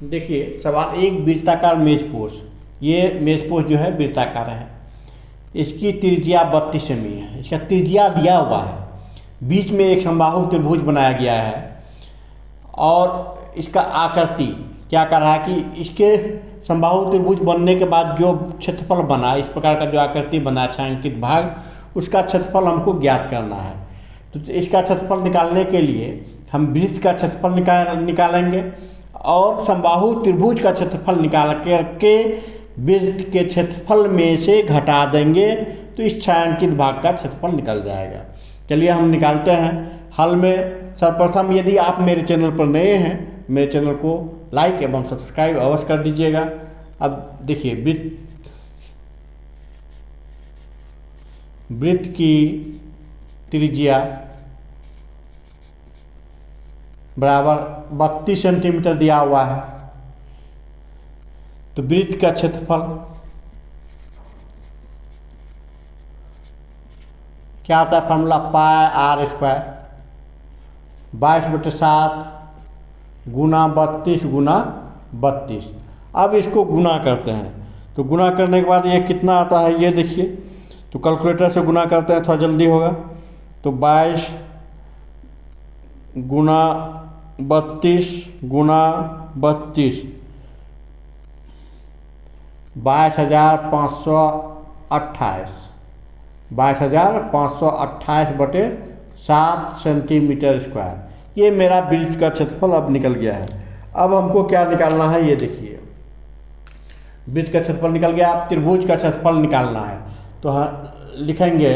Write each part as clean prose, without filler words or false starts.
देखिए सवाल एक, वृत्ताकार मेजपोश। ये मेजपोश जो है वृत्ताकार है, इसकी त्रिज्या 32 सेमी है, इसका त्रिज्या दिया हुआ है, बीच में एक समबाहु त्रिभुज बनाया गया है और इसका आकृति क्या कर रहा है कि इसके समबाहु त्रिभुज बनने के बाद जो क्षेत्रफल बना, इस प्रकार का जो आकृति बना छायांकित भाग, उसका क्षेत्रफल हमको ज्ञात करना है। तो इसका क्षेत्रफल निकालने के लिए हम वृत्त का क्षेत्रफल निकालेंगे और समबाहु त्रिभुज का क्षेत्रफल निकाल करके वृत्त के क्षेत्रफल में से घटा देंगे, तो इस छायांकित भाग का क्षेत्रफल निकल जाएगा। चलिए हम निकालते हैं हल में। सर्वप्रथम यदि आप मेरे चैनल पर नए हैं, मेरे चैनल को लाइक एवं सब्सक्राइब अवश्य कर दीजिएगा। अब देखिए वृत्त की त्रिज्या बराबर 32 सेंटीमीटर दिया हुआ है, तो वृत्त का क्षेत्रफल क्या होता है, फॉर्मूला पाई आर स्क्वायर 22/7 गुना 32 गुना 32। अब इसको गुना करते हैं, तो गुना करने के बाद ये कितना आता है ये देखिए, तो कैलकुलेटर से गुना करते हैं, थोड़ा जल्दी होगा। तो 22 गुना 32 गुना 32 22,528 22,528/7 सेंटीमीटर स्क्वायर। ये मेरा वृत्त का क्षेत्रफल अब निकल गया है। अब हमको क्या निकालना है, ये देखिए वृत्त का क्षेत्रफल निकल गया। अब त्रिभुज का क्षेत्रफल निकालना है, तो लिखेंगे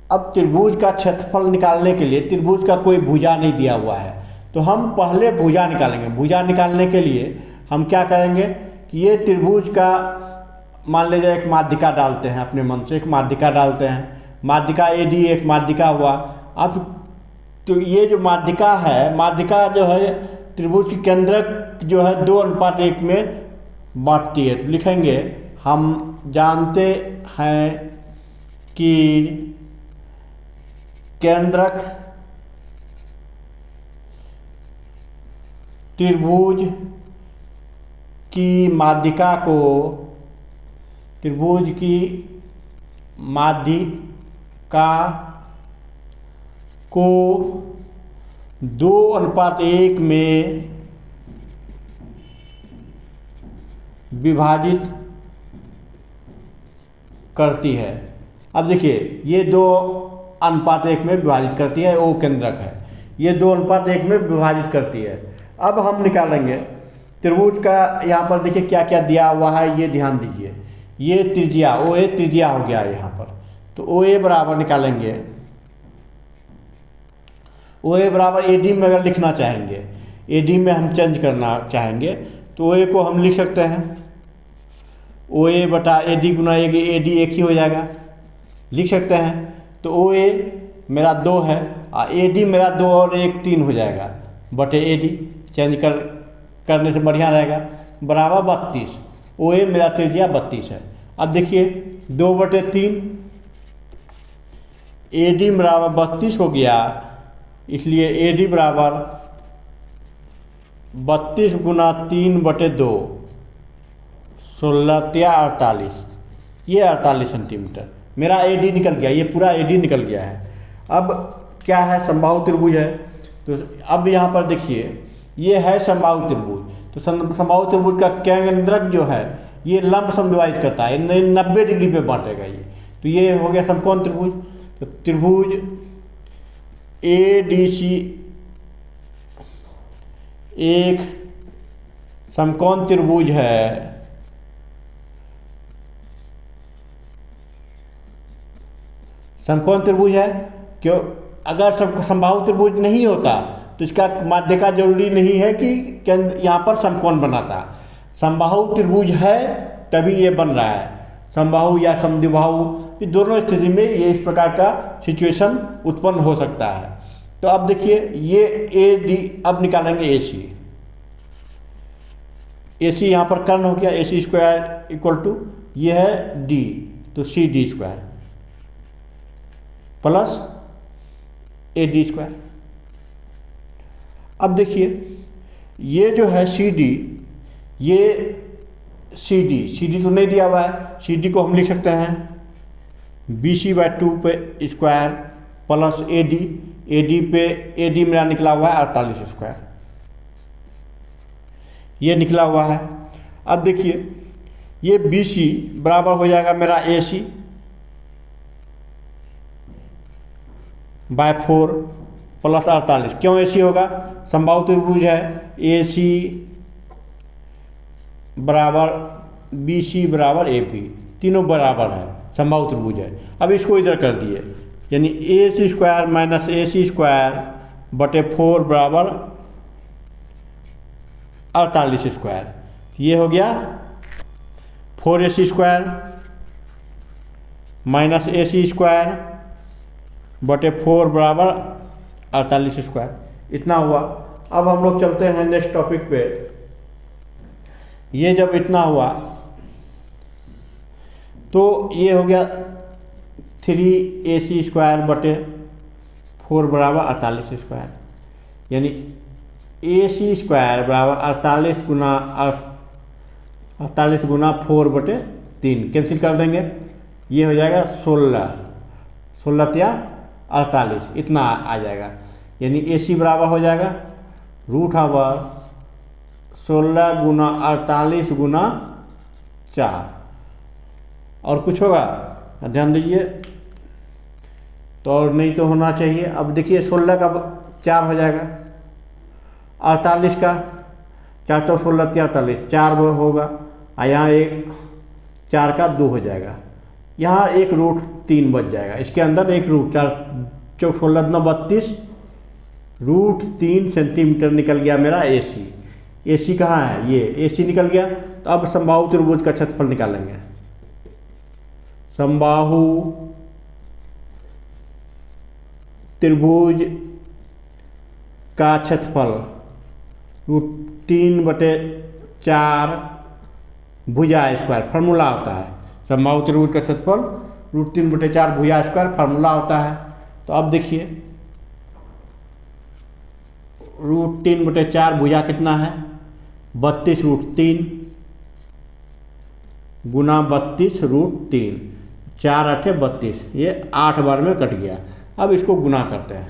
अब त्रिभुज का क्षेत्रफल निकालने के लिए त्रिभुज का कोई भुजा नहीं दिया हुआ है, तो हम पहले भुजा निकालेंगे। भुजा निकालने के लिए हम क्या करेंगे कि ये त्रिभुज का मान लीजिए एक माध्यिका डालते हैं, अपने मन से एक माध्यिका डालते हैं, माध्यिका AD एक माध्यिका हुआ। अब तो ये जो माध्यिका है, माध्यिका जो है त्रिभुज की केंद्रक जो है 2:1 में बांटती है। तो लिखेंगे हम जानते हैं कि केंद्रक त्रिभुज की माध्यिका को, त्रिभुज की माध्यिका को 2:1 में विभाजित करती है। अब देखिए ये 2:1 में विभाजित करती है, वो केंद्रक है, ये 2:1 में विभाजित करती है। अब हम निकालेंगे त्रिभुज का, यहाँ पर देखिए क्या क्या दिया हुआ है, ये ध्यान दीजिए। ये त्रिज्या OA त्रिज्या हो गया यहाँ पर, तो OA बराबर निकालेंगे, OA बराबर AD में अगर लिखना चाहेंगे, AD में हम चेंज करना चाहेंगे तो OA को हम लिख सकते हैं OA/AD गुना AD एक ही हो जाएगा, लिख सकते हैं। तो OA मेरा 2 है और AD मेरा 2 और 1 3 हो जाएगा बटे AD, चेंज करने से बढ़िया रहेगा, बराबर 32। OA मेरा त्रिज्या 32 है। अब देखिए 2/3 AD बराबर 32 हो गया, इसलिए AD बराबर 32 गुना 3/2 16×3 = 48, ये 48 सेंटीमीटर मेरा AD निकल गया, ये पूरा AD निकल गया है। अब क्या है, समबाहु त्रिभुज है, तो अब यहाँ पर देखिए ये है समबाहु त्रिभुज, तो समबाहु त्रिभुज का केंद्रक जो है ये लंब समद्विभाजित करता है, 90 डिग्री पे बांटेगा ये, तो ये हो गया समकोण त्रिभुज। तो त्रिभुज ADC एक समकोण त्रिभुज है, समकोण त्रिभुज है। क्यों, अगर समबाहु त्रिभुज नहीं होता तो इसका माध्यिका जरूरी नहीं है कि यहाँ पर समकोण बनाता। समबाहु त्रिभुज है तभी ये बन रहा है, समबाहु या समद्विबाहु, ये दोनों स्थिति में ये इस प्रकार का सिचुएशन उत्पन्न हो सकता है। तो अब देखिए ये AD, अब निकालेंगे AC। AC यहाँ पर कर्ण हो गया, AC² = ये है D, तो CD² + AD²। अब देखिए ये जो है सी डी, ये सी डी तो नहीं दिया हुआ है, सी डी को हम लिख सकते हैं बी सी बाई 2 पे स्क्वायर प्लस ए डी पे ए डी मेरा निकला हुआ है 48 स्क्वायर, ये निकला हुआ है। अब देखिए ये बी सी बराबर हो जाएगा मेरा ए सी बाय 4 प्लस 48। क्यों ए सी होगा? समबाहु त्रिभुज है, ए सी बराबर बी सी बराबर ए पी, तीनों बराबर है, समबाहु त्रिभुज है। अब इसको इधर कर दिए, यानी ए सी स्क्वायर माइनस ए सी स्क्वायर बटे 4 बराबर 48 स्क्वायर। ये हो गया 4ac स्क्वायर माइनस ए सी स्क्वायर बटे 4 बराबर 48 स्क्वायर, इतना हुआ। अब हम लोग चलते हैं नेक्स्ट टॉपिक पे। ये जब इतना हुआ तो ये हो गया 3ac स्क्वायर बटे 4 बराबर 48 स्क्वायर, यानी ए सी स्क्वायर बराबर 48 गुना 4 बटे 3 कैंसिल कर देंगे, ये हो जाएगा 16 या 48, इतना आ जाएगा। यानी ए सी बराबर हो जाएगा √/16 गुना 48 गुना 4। और कुछ होगा? ध्यान दीजिए, तो और नहीं तो होना चाहिए। अब देखिए 16 का 4 हो जाएगा, 48 का 4 तो 16 43 4 होगा, और यहाँ एक 4 का 2 हो जाएगा, यहाँ एक √3 बच जाएगा, इसके अंदर एक √4 चौक 16 9 32 √3 सेंटीमीटर निकल गया मेरा ए सी। ए सी कहाँ है? ये ए सी निकल गया। तो अब समबाहु त्रिभुज का क्षेत्रफल निकालेंगे। समबाहु त्रिभुज का क्षेत्रफल √3/4 भुजा स्क्वायर फार्मूला होता है। समबाहु त्रिभुज का क्षेत्रफल √3/4 भुजा स्क्वायर फार्मूला होता है। तो अब देखिए √3/4 भुजा कितना है? 32√3 गुना 32√3, 4 8 32, ये 8 बार में कट गया। अब इसको गुना करते हैं,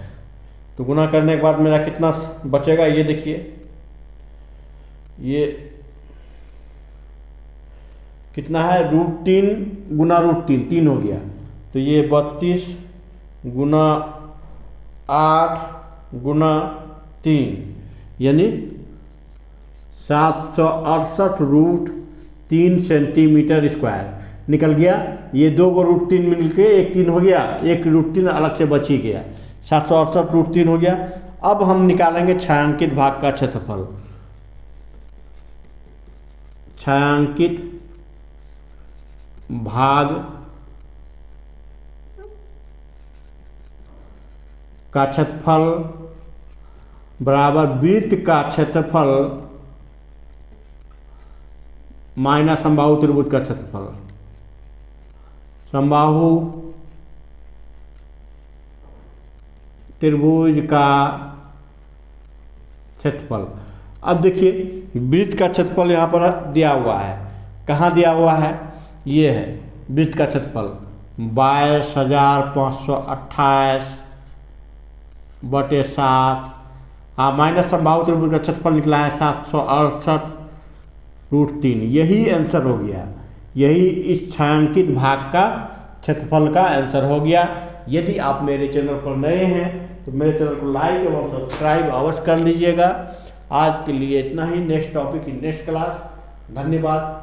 तो गुना करने के बाद मेरा कितना बचेगा ये देखिए, ये कितना है? √3 गुना √3 3 हो गया, तो ये 32 गुना 8 गुना 3 यानी 768√3 सेंटीमीटर स्क्वायर निकल गया। ये 2 को √3 मिल के एक 3 हो गया, एक √3 अलग से बच ही गया, 768√3 हो गया। अब हम निकालेंगे छायांकित भाग का क्षेत्रफल। छायांकित भाग का क्षेत्रफल बराबर वृत्त का क्षेत्रफल माइनस समबाहु त्रिभुज का क्षेत्रफल। समबाहु त्रिभुज का क्षेत्रफल। अब देखिए वृत्त का क्षेत्रफल यहाँ पर दिया हुआ है, कहाँ दिया हुआ है? ये है वृत्त का क्षेत्रफल 22,528/7। हाँ, माइनस समबाहु त्रिभुज का क्षेत्रफल निकला है 768√3, यही आंसर हो गया। यही इस छायांकित भाग का क्षेत्रफल का आंसर हो गया। यदि आप मेरे चैनल पर नए हैं तो मेरे चैनल को लाइक एवं सब्सक्राइब अवश्य कर लीजिएगा। आज के लिए इतना ही, next topic in next class. धन्यवाद।